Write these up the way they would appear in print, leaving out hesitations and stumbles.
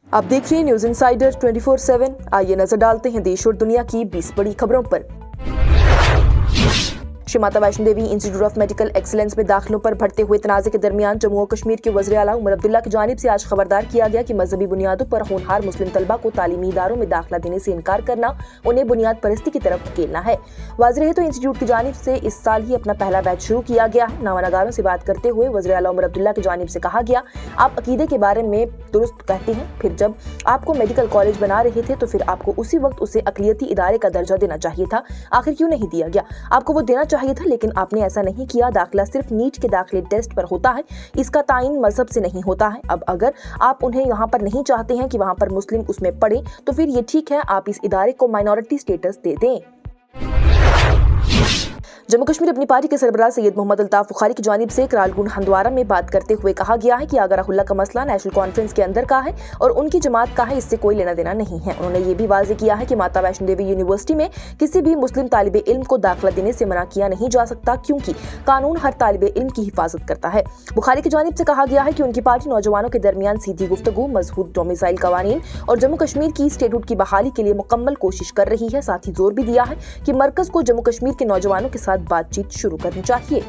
आप देख रहे हैं न्यूज इंसाइडर 24/7। आइए नजर डालते हैं देश और दुनिया की 20 बड़ी खबरों पर। Shri Mata Vaishno Devi institute of medical excellence में दाखिलों पर बढ़ते हुए तनाजे के दरमियान जम्मू और कश्मीर के वज़ीर आला उमर अब्दुल्ला की जानिब से आज खबरदार किया गया कि मजहबी बुनियादों पर होनहार मुस्लिम तलबा को तालीमी इदारों में दाखिला देने से इनकार करना उन्हें बुनियाद परस्ती की तरफ धकेलना है। वाज़ेह है तो इंस्टीट्यूट की जानिब से इस साल ही अपना पहला बैच शुरू किया गया है। नामानगारों से बात करते हुए वज़ीर आला उमर अब्दुल्ला की जानिब से कहा गया, आप अकीदे के बारे में दुरुस्त कहते हैं, फिर जब आपको मेडिकल कॉलेज बना रहे थे तो फिर आपको उसी वक्त उसे अक़लियती इदारे का दर्जा देना चाहिए था। आखिर क्यों नहीं दिया गया? आपको वो देना चाहिए था, लेकिन आपने ऐसा नहीं किया। दाखिला सिर्फ नीट के दाखिले टेस्ट पर होता है, इसका तायीन मजहब से नहीं होता है। अब अगर आप उन्हें यहाँ पर नहीं चाहते हैं कि वहाँ पर मुस्लिम उसमें पढ़े तो फिर ये ठीक है, आप इस इदारे को माइनॉरिटी स्टेटस दे दें। जम्मू कश्मीर अपनी पार्टी के सरबराह सैयद मोहम्मद अल्ताफ बुखारी की जानिब से करालगुंड हंदवारा में बात करते हुए कहा गया है कि आगरा हुल्ला का मसला नेशनल कॉन्फ्रेंस के अंदर का है और उनकी जमात का है, इससे कोई लेना देना नहीं है। उन्होंने ये भी वाज़ेह किया है कि माता वैष्णो देवी यूनिवर्सिटी में किसी भी मुस्लिम तालिबे इल्म को दाखिला देने से मना किया नहीं जा सकता, क्योंकि कानून हर तालिबे इल्म की हिफाजत करता है। बुखारी की जानिब से कहा गया है कि उनकी पार्टी नौजवानों के दरमियान सीधी गुफ्तगू, मजबूत डोमिसाइल कवानीन और जम्मू कश्मीर की स्टेटहुड की बहाली के लिए मुकम्मल कोशिश कर रही है। साथ ही जोर भी दिया है कि मरकज को जम्मू कश्मीर के नौजवानों के साथ बातचीत शुरू करनी चाहिए।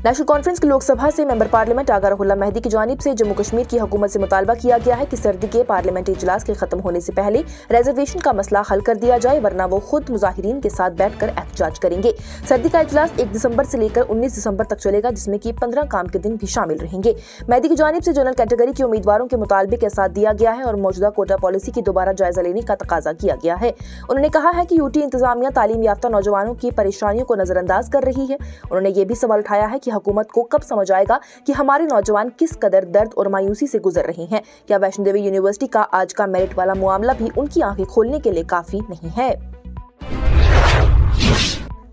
नेशनल कॉन्फ्रेंस की लोकसभा से मेंबर पार्लियामेंट आगा रहुल्ला मेहदी की जानिब से जम्मू कश्मीर की हुकूमत से मुतालबा किया गया है कि सर्दी के पार्लियामेंट्री इजलास के खत्म होने से पहले रिजर्वेशन का मसला हल कर दिया जाए, वरना वो खुद मुजाहिरीन के साथ बैठकर एहतजाज करेंगे। सर्दी का इजलास 1 दिसंबर से लेकर 19 दिसंबर तक चलेगा, जिसमें कि 15 काम के दिन भी शामिल रहेंगे। मेहदी की जानिब से जनरल कैटेगरी के उम्मीदवारों के मुतालबे के साथ दिया गया है और मौजूदा कोटा पॉलिसी की दोबारा जायजा लेने का तकाजा किया गया है। उन्होंने कहा है कि यूटी इंतजामिया तालीम याफ्ता नौजवानों की परेशानियों को नजरअंदाज कर रही है। उन्होंने ये भी सवाल उठाया है कि हुकूमत को कब समझ आएगा कि हमारे नौजवान किस कदर दर्द और मायूसी से गुजर रहे हैं। क्या वैष्णो देवी यूनिवर्सिटी का आज का मेरिट वाला मामला भी उनकी आंखें खोलने के लिए काफी नहीं है?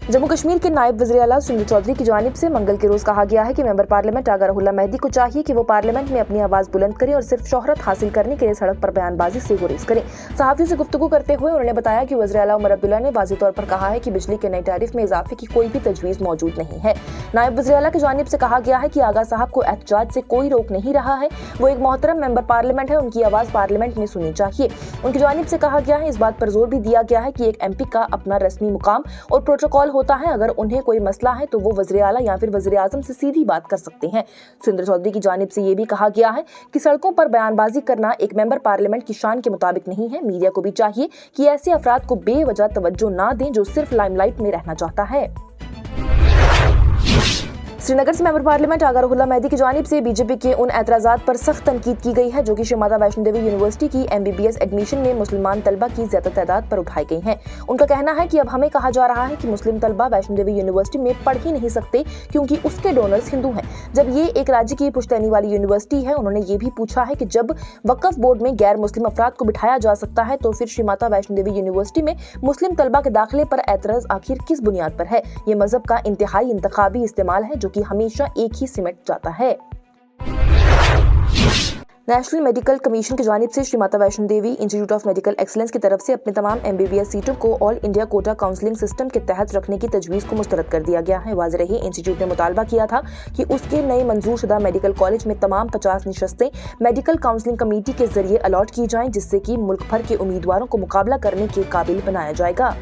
जम्मू कश्मीर के नायब वज़ीर आला सुंदर चौधरी की जानिब से मंगल के रोज कहा गया है कि मेंबर पार्लियामेंट आगा रहुल्ला मेहदी को चाहिए कि वो पार्लियामेंट में अपनी आवाज बुलंद करें और सिर्फ शोहरत हासिल करने के लिए सड़क पर बयानबाजी से गुरेज करें। सहाफियों से गुफ्तगू करते हुए उन्होंने बताया कि वज़ीर आला उमर अब्दुल्ला ने वाज़ेह तौर पर कहा है कि बिजली के नए टैरिफ में इजाफे की कोई भी तजवीज़ मौजूद नहीं है। नायब वज़ीर आला की जानिब से कहा गया है कि आगा साहब को एहतजाज से कोई रोक नहीं रहा है, वो एक मोहतरम मेंबर पार्लियामेंट है, उनकी आवाज पार्लियामेंट में सुननी चाहिए। उनकी जानिब से कहा गया है, इस बात पर जोर भी दिया गया है कि एक MP का अपना रस्मी मुकाम और प्रोटोकॉल होता है, अगर उन्हें कोई मसला है तो वो वज़ीर आला या फिर वज़ीर आज़म से सीधी बात कर सकते हैं। सुंदर चौधरी की जानिब से ये भी कहा गया है कि सड़कों पर बयानबाजी करना एक मेंबर पार्लियामेंट की शान के मुताबिक नहीं है। मीडिया को भी चाहिए कि ऐसे अफराद को बेवजह तवज्जो ना दें जो सिर्फ लाइमलाइट में रहना चाहता है। श्रीनगर से मेंबर पार्लियामेंट आगा रहुल्ला मेहदी की जानिब से बीजेपी के उन एतराज़ात पर सख्त तनकीद की गई है जो कि श्री माता वैष्णो देवी यूनिवर्सिटी की MBBS एडमिशन में मुसलमान तलबा की ज्यादा तादाद पर उठाई गई हैं। उनका कहना है कि अब हमें कहा जा रहा है कि मुस्लिम तलबा वैष्णो देवी यूनिवर्सिटी में पढ़ ही नहीं सकते क्योंकि उसके डोनर्स हिंदू हैं, जब ये एक राज्य की पुश्तैनी वाली यूनिवर्सिटी है। उन्होंने ये भी पूछा है कि जब वक्फ बोर्ड में गैर मुस्लिम अफराद को बिठाया जा सकता है तो फिर श्री माता वैष्णो देवी यूनिवर्सिटी में मुस्लिम तलबा के दाखिले पर एतराज़ आखिर किस बुनियाद पर है? ये मजहब का इंतहाई इंतखाबी इस्तेमाल है जो कि हमेशा एक ही सिमट जाता है। नेशनल मेडिकल कमीशन की जानिब से Shri Mata Vaishno Devi institute of medical excellence की तरफ से अपने तमाम MBBS सीटों को all India quota counselling system के तहत रखने की तजवीज़ को मुस्तरद कर दिया गया है। वाज़ेह रही, इंस्टीट्यूट ने मुतालबा किया था कि उसके नए मंजूर शुदा मेडिकल कॉलेज में तमाम 50 निशस्तें मेडिकल काउंसलिंग कमेटी के जरिए अलॉट की जाएं, जिससे कि मुल्क भर के उम्मीदवारों को मुकाबला करने के काबिल बनाया जाएगा।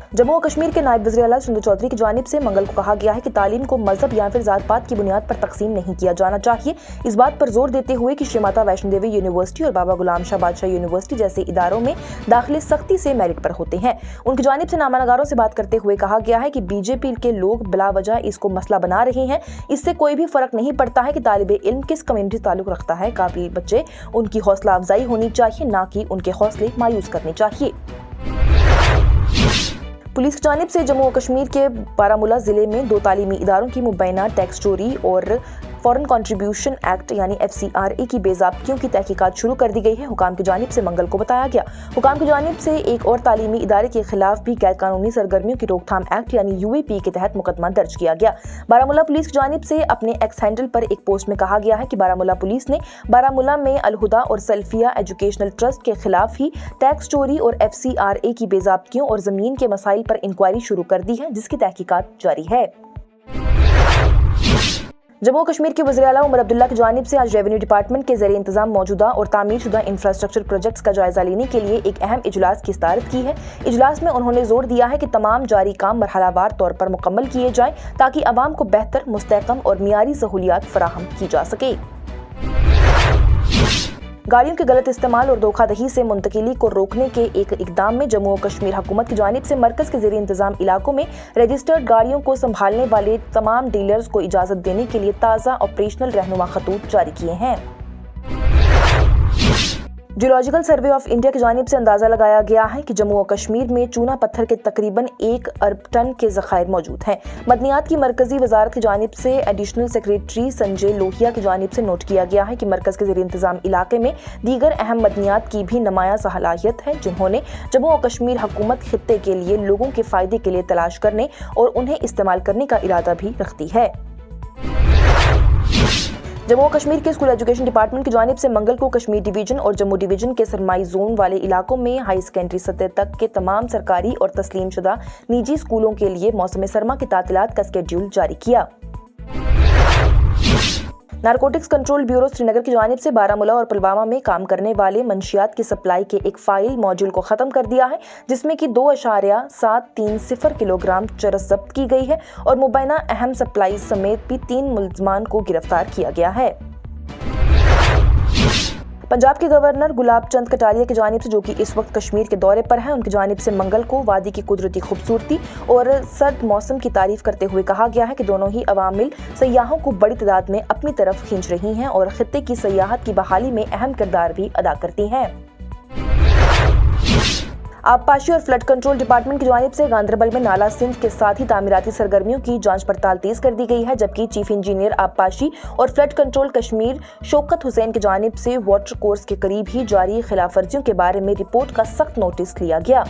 जम्मू और कश्मीर के नायब वज़ीर आला सुंदर चौधरी की जानिब से मंगल को कहा गया है कि तालीम को मजहब या फिर जात पात की बुनियाद पर तकसीम नहीं किया जाना चाहिए। इस बात पर जोर देते हुए कि श्री माता वैष्णो देवी यूनिवर्सिटी और बाबा गुलाम शाह बादशाह यूनिवर्सिटी जैसे इदारों में दाखिले सख्ती से मेरिट पर होते हैं। उनकी जानिब से नामानगारों से बात करते हुए कहा गया है कि बीजेपी के लोग बिला वजह इसको मसला बना रहे हैं। इससे कोई भी फर्क नहीं पड़ता है कि तालिबे इल्म किस कम्युनिटी से ताल्लुक रखता है। काबिल बच्चे, उनकी हौसला अफजाई होनी चाहिए, ना कि उनके हौसले मायूस करने चाहिए। पुलिस की जानिब से जम्मू और कश्मीर के बारामूला जिले में 2 तालीमी इदारों की मुबैना टैक्स चोरी और फॉरेन कंट्रीब्यूशन एक्ट यानी FCRA की बेज़ाब्तियों की तहकीकात शुरू कर दी गई है। हुकाम की जानिब से मंगल को बताया गया। हुकाम की जानिब से एक और तालीमी इदारे के खिलाफ भी गैर कानूनी सरगर्मियों की रोकथाम एक्ट यानी UAP के तहत मुकदमा दर्ज किया गया। बारामूला पुलिस की जानिब से अपने एक्स हैंडल पर एक पोस्ट में कहा गया है कि बारामूला पुलिस ने बारामूला में अलहुदा और सल्फिया एजुकेशनल ट्रस्ट के खिलाफ ही टैक्स चोरी और FCRA की बेज़ाब्तियों और ज़मीन के मसाइल पर इंक्वायरी शुरू कर दी है, जिसकी तहकीकात जारी है। जम्मू और कश्मीर के वज़ीर-ए-आला उमर अब्दुल्ला की जानिब से आज रेवेन्यू डिपार्टमेंट के ज़रिए इंतजाम मौजूदा और तामीर शुदा इंफ्रास्ट्रक्चर प्रोजेक्ट्स का जायजा लेने के लिए एक अहम इजलास की सदारत की है। इजलास में उन्होंने जोर दिया है कि तमाम जारी काम मरहलावार तौर पर मुकम्मल किए जाएं ताकि अवाम को बेहतर, मुस्तहकम और मियारी सहूलियात फराहम की जा सके। गाड़ियों के गलत इस्तेमाल और धोखाधड़ी से मुंतकिली को रोकने के एक इकदाम में जम्मू और कश्मीर हुकूमत की जानिब से मरकज़ के ज़रिए इंतजाम इलाकों में रजिस्टर्ड गाड़ियों को संभालने वाले तमाम डीलर्स को इजाज़त देने के लिए ताज़ा ऑपरेशनल रहनुमा खतूत जारी किए हैं। जियोलॉजिकल सर्वे ऑफ इंडिया की जानिब से अंदाज़ा लगाया गया है कि जम्मू और कश्मीर में चूना पत्थर के तकरीबन 1 अरब टन के ज़खायर मौजूद हैं। मदनियात की मरकज़ी वजारत की जानिब से एडिशनल सेक्रेटरी संजय लोहिया की जानिब से नोट किया गया है कि मरकज़ के ज़रिए इंतजाम इलाके में दीगर अहम मदनियात की भी नुमायां सलाहियत है, जिन्होंने जम्मू और कश्मीर हुकूमत खित्ते के लिए लोगों के फ़ायदे के लिए तलाश करने और उन्हें इस्तेमाल करने का इरादा भी रखती है। जम्मू और कश्मीर के स्कूल एजुकेशन डिपार्टमेंट की जानिब से मंगल को कश्मीर डिवीजन और जम्मू डिवीजन के सरमाई जोन वाले इलाकों में हाई सेकेंडरी सतह तक के तमाम सरकारी और तस्लीम शुदा निजी स्कूलों के लिए मौसम सरमा की तातीलात का स्केड्यूल जारी किया। नारकोटिक्स कंट्रोल ब्यूरो श्रीनगर की जानिब से बारामूला और पुलवामा में काम करने वाले मंशियात की सप्लाई के एक फाइल मॉड्यूल को ख़त्म कर दिया है, जिसमें कि 2.730 किलोग्राम चरस जब्त की गई है और मुबैना अहम सप्लाई समेत भी 3 मुलजमान को गिरफ्तार किया गया है। पंजाब के गवर्नर गुलाब चंद कटारिया की जानिब से, जो कि इस वक्त कश्मीर के दौरे पर हैं, उनकी जानिब से मंगल को वादी की कुदरती खूबसूरती और सर्द मौसम की तारीफ करते हुए कहा गया है कि दोनों ही अवामिल सयाहों को बड़ी तादाद में अपनी तरफ खींच रही हैं और खित्ते की सयाहत की बहाली में अहम किरदार भी अदा करती हैं। आबपाशी और फ्लड कंट्रोल डिपार्टमेंट की जानिब से गांदरबल में नाला सिंध के साथ ही तामीराती सरगर्मियों की जांच पड़ताल तेज कर दी गई है, जबकि चीफ इंजीनियर आबपाशी और फ्लड कंट्रोल कश्मीर शौकत हुसैन की जानिब से वाटर कोर्स के करीब ही जारी खिलाफवर्जियों के बारे में रिपोर्ट का सख्त नोटिस लिया गया।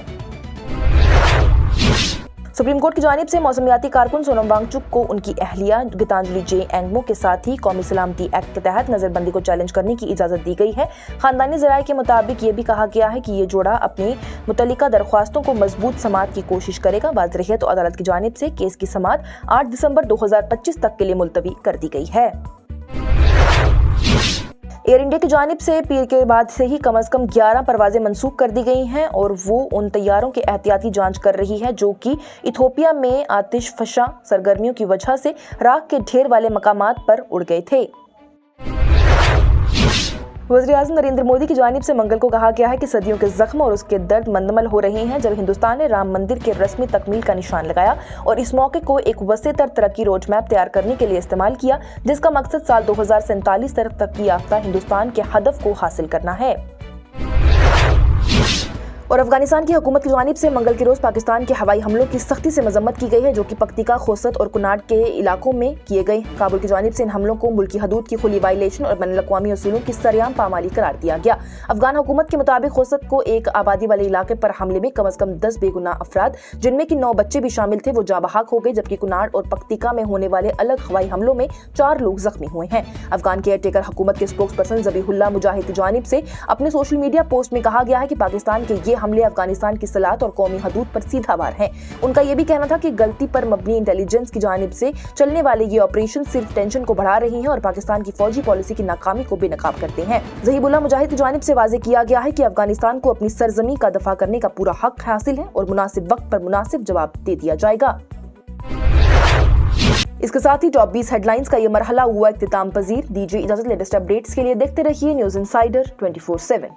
सुप्रीम कोर्ट की जानिब से मौसमियाती कारकुन सोनम वांगचुक को उनकी अहलिया गीतांजलि जे एंगमो के साथ ही कौमी सलामती एक्ट के तहत नजरबंदी को चैलेंज करने की इजाजत दी गई है। खानदानी ज़राए के मुताबिक ये भी कहा गया है कि ये जोड़ा अपनी मुतल्लिका दरख्वास्तों को मजबूत समाअत की कोशिश करेगा। वाज़ रही तो अदालत की जानिब से केस की समाअत 8 दिसंबर 2025 तक के लिए मुलतवी कर दी गई है। एयर इंडिया की जानिब से पीर के बाद से ही कम से कम 11 परवाजें मंसूख कर दी गई हैं और वो उन तैयारों की एहतियाती जांच कर रही है जो कि इथोपिया में आतिश फशा सरगर्मियों की वजह से राख के ढेर वाले मकामात पर उड़ गए थे। वज़ीर-ए-आज़म नरेंद्र मोदी की जानिब से मंगल को कहा गया है कि सदियों के जख्म और उसके दर्द मंदमल हो रहे हैं, जब हिंदुस्तान ने राम मंदिर के रस्मी तकमील का निशान लगाया और इस मौके को एक वसीतर तरक्की रोड मैप तैयार करने के लिए इस्तेमाल किया, जिसका मकसद साल 2047 तक तरक्की याफ्ता हिंदुस्तान के हदफ को हासिल करना है। और अफगानिस्तान की हुकूमत की जानिब से मंगल के रोज पाकिस्तान के हवाई हमलों की सख्ती से मजम्मत की गई है, जो कि पक्तिका, खोसत और कुनाट के इलाकों में किए गए। काबुल की जानिब से इन हमलों को मुल्की हदूद की खुली वायलेशन और बैनुल-अक़वामी उसूलों की सरेआम पामाली करार दिया गया। अफगान हुकूमत के मुताबिक खोसत को एक आबादी वाले इलाके पर हमले में कम से कम 10 बेगुनाह अफराद, जिनमें कि 9 बच्चे भी शामिल थे, वो जाँ बहक हो गए, जबकि कुनाट और पक्तिका में होने वाले अलग हवाई हमलों में 4 लोग जख्मी हुए हैं। अफगान केयर टेकर हुकूमत के स्पोक्स पर्सन ज़बीहुल्लाह मुजाहिद की जानिब से अपने सोशल मीडिया पोस्ट में कहा गया है कि पाकिस्तान के ये हमले अफगानिस्तान की सलात और कौमी हदूद पर सीधा वार है। उनका यह भी कहना था कि गलती पर मबनी इंटेलिजेंस की जानिब से चलने वाले ये ऑपरेशन सिर्फ टेंशन को बढ़ा रही हैं और पाकिस्तान की फौजी पॉलिसी की नाकामी को बेनकाब करते हैं। ज़बीहुल्लाह मुजाहिद की जानिब से वाज़ेह किया गया है कि अफगानिस्तान को अपनी सरजमी का दफा करने का पूरा हक हासिल है और मुनासिब वक्त पर मुनासिब जवाब दे दिया जाएगा। इसके साथ ही टॉप 20 हेडलाइंस का ये मरहला हुआ इख्तिताम पजीर। दीजिए इजाजत, लेटेस्ट अपडेट्स के लिए देखते रहिए न्यूज़ इनसाइडर 24/7।